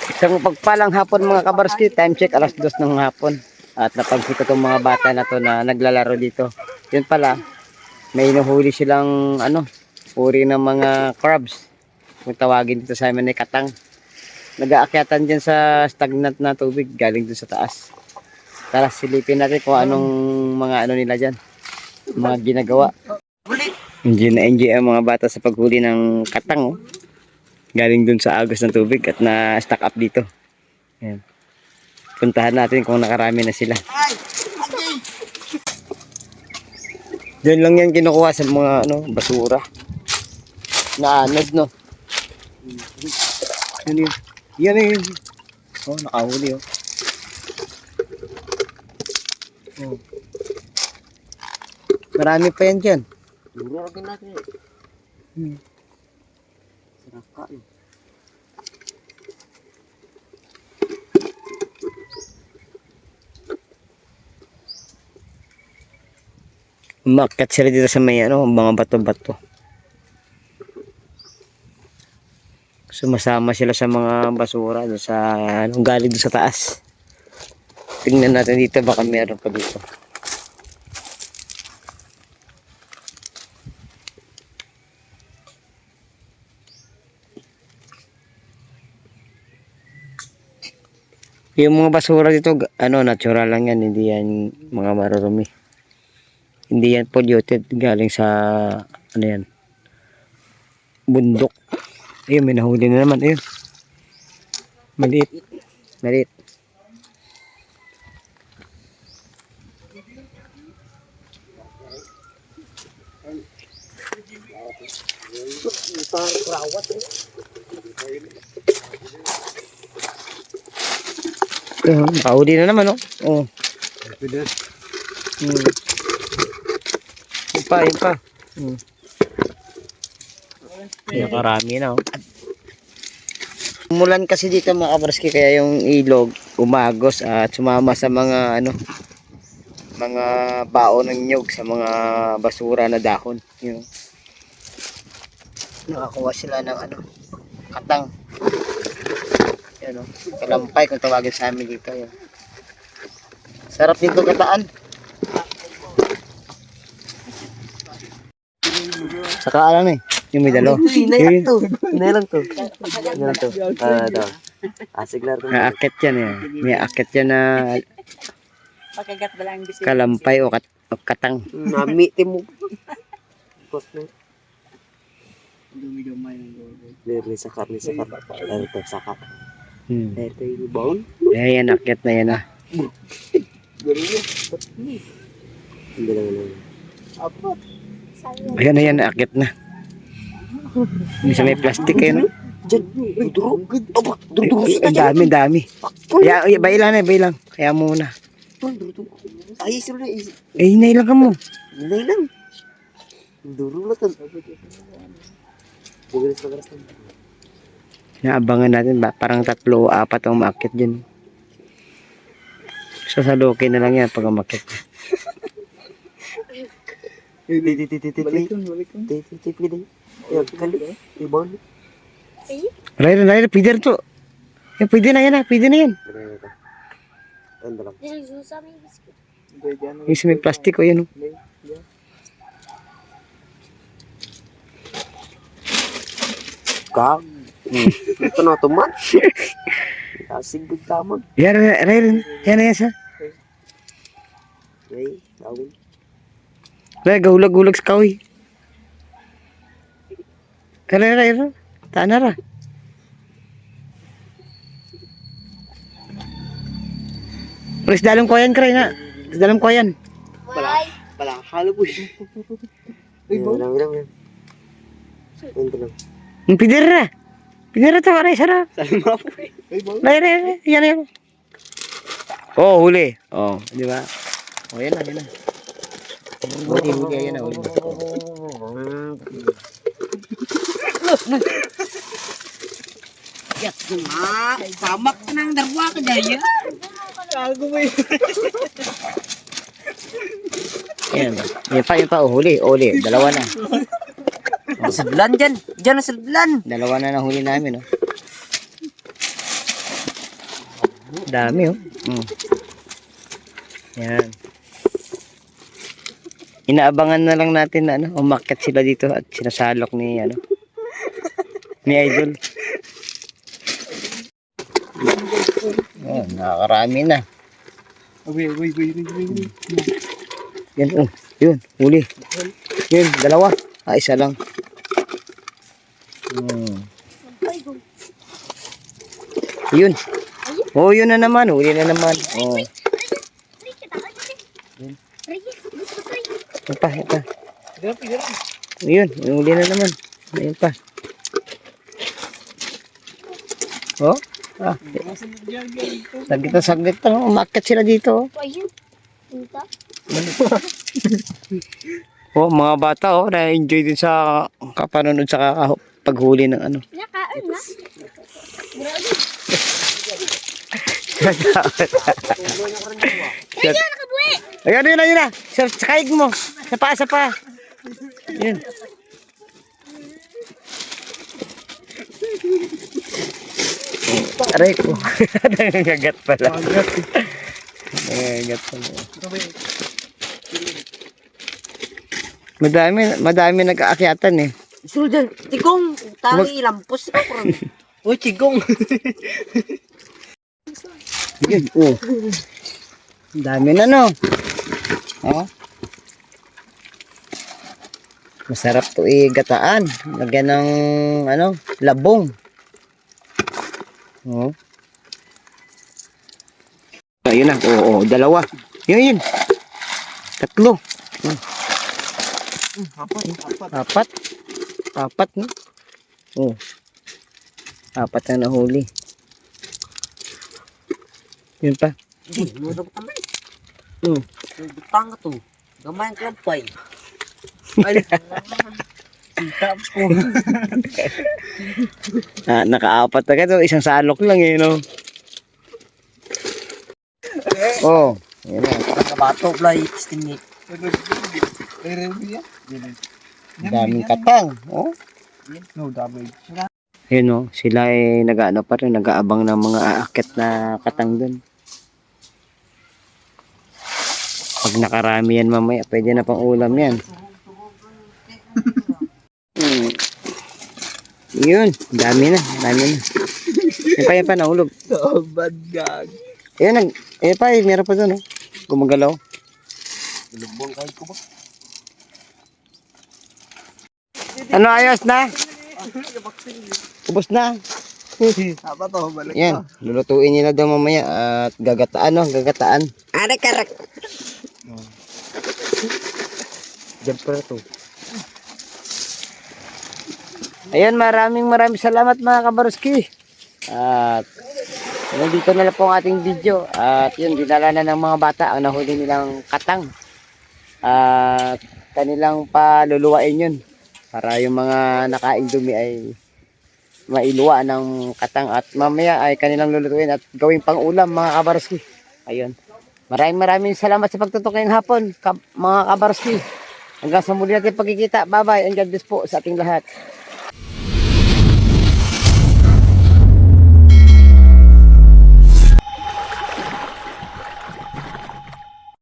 Isang pagpalang hapon mga kabarski, time check alas 2 ng hapon. At napansin ko itong mga bata na to na naglalaro dito. Yun pala, may inuhuli silang uri ng mga crabs. Kung tawagin dito sa amin ay katang. Nag-aakyatan dyan sa stagnant na tubig galing dun sa taas. Tara silipin natin kung anong mga nila dyan. Mga ginagawa. Enjoy na enjoy ang mga bata sa paghuli ng katang. Oh. Galing dun sa agos ng tubig at na-stack up dito. Ayan. Puntahan natin kung nakarami na sila. Diyan lang yan kinukuha sa mga basura. Naanod no. Yan yun. Yan yun. Oh, nakahuli oh. Oh. Marami pa yan dyan. Duro lagi natin eh. Sarap kain. Umakyat sila dito sa may mga bato-bato. Sumasama sila sa mga basura sa galing doon sa taas. Tingnan natin dito baka meron pa dito. Yung mga basura dito natural lang yan, hindi yan mga marurumi. Hindi yan polluted galing sa yan bundok. Ayun, may nahuli na naman. Ayun. Maliit. Maliit. Nakahuli na naman, oh. Oh. Yun pa, yun pa. Nakarami na, oh. Umulan kasi dito mga kabarski, kaya yung ilog umagos at sumama sa mga mga baon ng nyug sa mga basura na dahon. Yun. Nakakuha sila ng katang. Yan, kalampay kung tawagin sa amin dito. Yan. Sarap dito kataan. Saka yung may dalo. Hinay lang to. Hinay lang to. Hinay lang to. Asig lang to. Naakit yan eh. May akit yan na kalampay o katang. Namitin mo. Lirli sakar. Lalo to sakar. Ito yung baon. Yan, akit na yan ah. Hindi lang lang. Ayan, akit na. Minsan may plastic eh, no? Diyan, duro. Ang dami. Kaya, bailan. Kaya muna. Ay, sila Hinay lang ka mo. Hinay lang. Duro lang. Bugalis na karas lang. Naabangan natin ba? Parang 3 o 4 ang umakyat dyan. Sasalukin na lang yan pag umakyat. Raya, pwede rin to. Pwede na yan. Yung may plastic o yan. Kag. Ito na tuman. Kasig bigtamag. Yan, Raya. Yan sa. Ay, tawin. Raya, gahulag sa kawi. Raya. Tanara. Terus dalam koyan keren na. Dalam koyan. Bala, halo po siya. Lang. Ito lang. Pinira to aray sarap. Salma po eh. Raya. Yan. Oh, huli. Oh, di ba? Oh, yan na. Huli, yan na. Huli. Yak nga, pamak ka ng darwa ka daya. Gago mo yun. Yan ba? Yan pa, huli. Dalawa na. Silblan dyan. Dyan na silblan. Dalawa na nahuli namin, oh. Dami oh. Yan. Inaabangan na lang natin na umakyat sila dito at sinasalok ni ni Idol. Oh, nakakarami na. Yan oh. Yun, huli. Yun, dalawa. Isa lang. Yun. Oh, yun na naman. Huli na naman. Oh. Ito. Yun, huli na naman. Ayun pa. Oh. Saglit lang. Umakyat sila dito. Oh, mga bata na-enjoy din sa kapanonood sa paghuli ng Nakaon na. Ayun, Nakabuhi. yun na. Sa kaig mo. Sa pa. Yun. Aray ko. Nangangagat pala. Nangangagat pala. Madami nag-aakyatan eh. Suldan, tikong, tali lampos ka ko. Uy, chigong. Yun, oh. Ang dami na, no? Oh. Masarap to gataan. Lagyan ng, labong. Oh. Ayun na, oo, dalawa. Yun. Tatlo. Apat, no? Oh. Apat na nahuli. Yun pa. Hindi, muna ko tamay. Butang ka to. Gamay ang klampay. Ay, Nakaapat na to. Isang salok lang eh, no? Oh. Yun na. kabato, blay, stingit. Daming katang. Oh. No damage. Yun oh, sila ay nag-ano pa rin, nag-aabang ng mga aakyat na katang dun. Pag nakarami yan mamaya, pwede na pang ulam yan. Yun, dami na. Yan pa, nahulog. Oh, bad gag. Ayun, meron pa dun oh. Gumagalaw. Lubong kahit ko ba? Ano, ayos na? Ubos na. Apa to, balik Yan, lulutuin nila daw mamaya at gagataan. Ada karak. Diyan pala to. Ayan, maraming salamat mga kabaruski. At nandito na lang po ang ating video. At yun, dinala na ng mga bata ang nahuli nilang katang. At kanilang paluluwain yun. Para yung mga nakaing dumi ay mailuwa ng katang. At mamaya ay kanilang lulutuin at gawing pang ulam mga kabaruski. Ayun. Maraming salamat sa pagtutok ngayong hapon mga kabaruski. Hanggang sa muli natin pagkikita. Bye-bye and God bless po sa ating lahat.